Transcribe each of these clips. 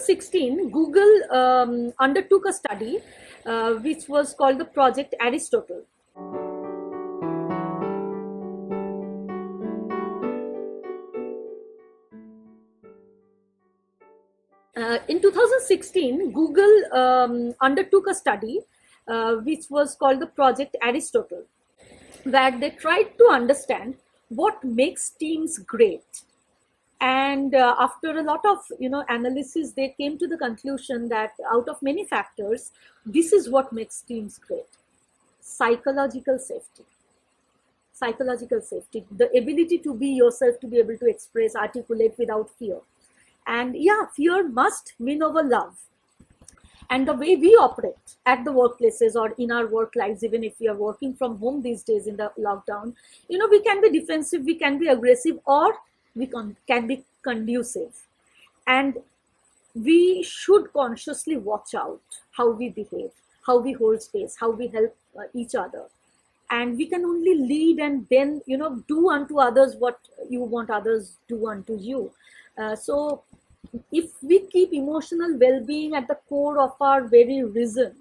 2016, Google undertook a study which was called the Project Aristotle. In 2016, Google undertook a study which was called the Project Aristotle, where they tried to understand what makes teams great. And after a lot of analysis, they came to the conclusion that out of many factors, this is what makes teams great: psychological safety. Psychological safety, the ability to be yourself, to be able to express, articulate without fear. And yeah, fear must win over love. And the way we operate at the workplaces or in our work lives, even if we are working from home these days in the lockdown, we can be defensive, we can be aggressive, or we can be conducive. And we should consciously watch out how we behave, how we hold space, how we help each other. And we can only lead and then do unto others what you want others do unto you. So if we keep emotional well-being at the core of our very reason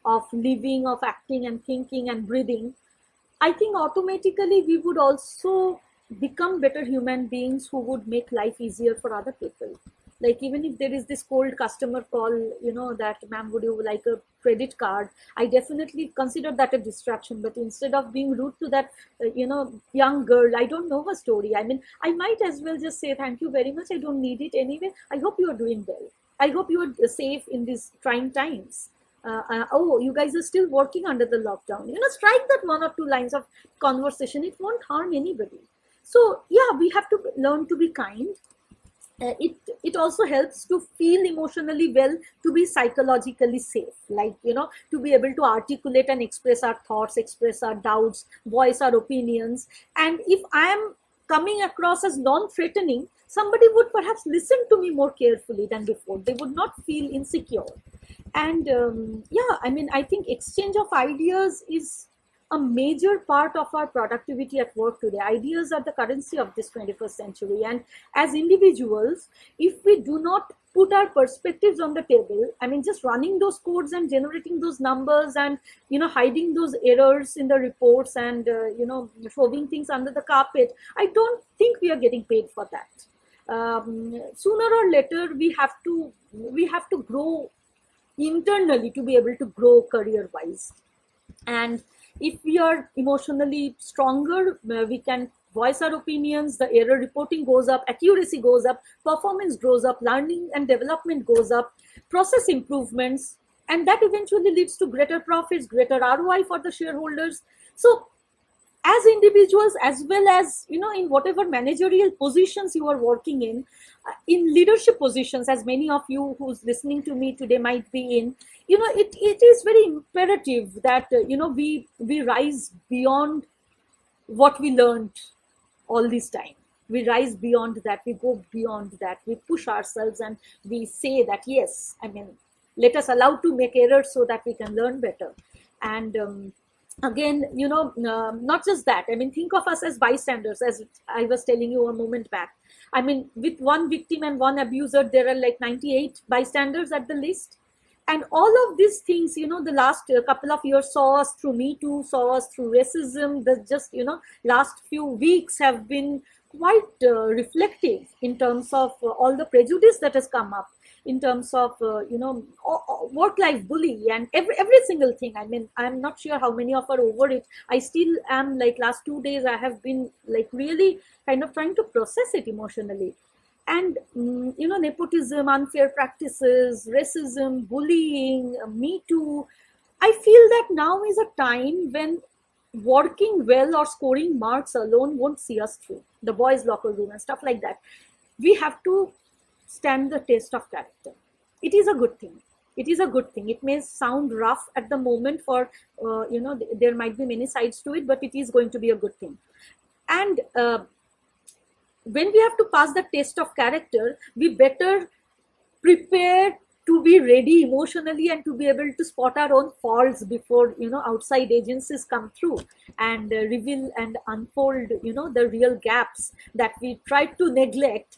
of living, of acting and thinking and breathing, I think automatically we would also become better human beings who would make life easier for other people. Like, even if there is this cold customer call, that, ma'am, would you like a credit card? I definitely consider that a distraction. But instead of being rude to that, young girl, I don't know her story. I mean, I might as well just say, thank you very much. I don't need it anyway. I hope you are doing well. I hope you are safe in these trying times. Oh, you guys are still working under the lockdown. Strike that one or two lines of conversation. It won't harm anybody. So, yeah, we have to learn to be kind. It also helps to feel emotionally well, to be psychologically safe, like to be able to articulate and express our thoughts, express our doubts, voice our opinions. And if I am coming across as non-threatening, somebody would perhaps listen to me more carefully than before. They would not feel insecure. And yeah, I mean, I think exchange of ideas is a major part of our productivity at work today. Ideas are the currency of this 21st century. And as individuals, if we do not put our perspectives on the table, I mean, just running those codes and generating those numbers and, hiding those errors in the reports and, shoving things under the carpet, I don't think we are getting paid for that. Sooner or later, we have to grow internally to be able to grow career-wise. And if we are emotionally stronger, we can voice our opinions, the error reporting goes up, accuracy goes up, performance grows up, learning and development goes up, process improvements, and that eventually leads to greater profits, greater ROI for the shareholders. So as individuals, as well as, in whatever managerial positions you are working in leadership positions, as many of you who's listening to me today might be in, it is very imperative that, we rise beyond what we learned all this time. We rise beyond that, we go beyond that, we push ourselves and we say that, yes, I mean, let us allow to make errors so that we can learn better. And again, not just that, I mean, think of us as bystanders, as I was telling you a moment back. I mean, with one victim and one abuser, there are like 98 bystanders at the list. And all of these things, the last couple of years saw us through Me Too, saw us through racism. The just, last few weeks have been quite reflective in terms of all the prejudice that has come up, in terms of, work-life bully and every single thing. I mean, I'm not sure how many of are over it. I still am, like, last 2 days, I have been like really kind of trying to process it emotionally. And, nepotism, unfair practices, racism, bullying, Me Too. I feel that now is a time when working well or scoring marks alone won't see us through. The boys' locker room and stuff like that. We have to stand the test of character. It is a good thing. It is a good thing. It may sound rough at the moment for, there might be many sides to it, but it is going to be a good thing. And when we have to pass the test of character, we better prepare to be ready emotionally and to be able to spot our own faults before, outside agencies come through and reveal and unfold, the real gaps that we try to neglect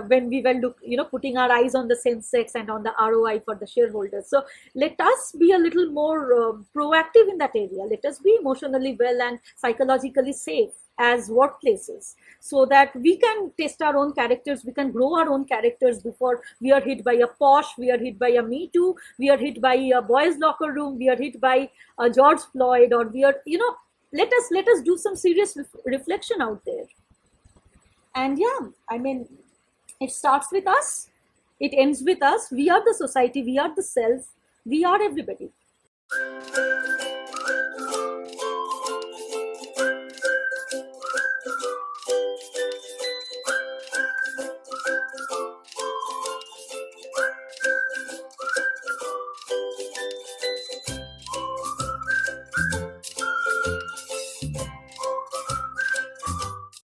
when we were putting our eyes on the sensex and on the ROI for the shareholders. So let us be a little more proactive in that area. Let us be emotionally well and psychologically safe as workplaces, so that we can test our own characters, we can grow our own characters before we are hit by a posh, we are hit by a Me Too, we are hit by a boys locker room, we are hit by George Floyd, or we are, let us do some serious reflection out there. And yeah, I mean, it starts with us, it ends with us. We are the society, we are the self, we are everybody.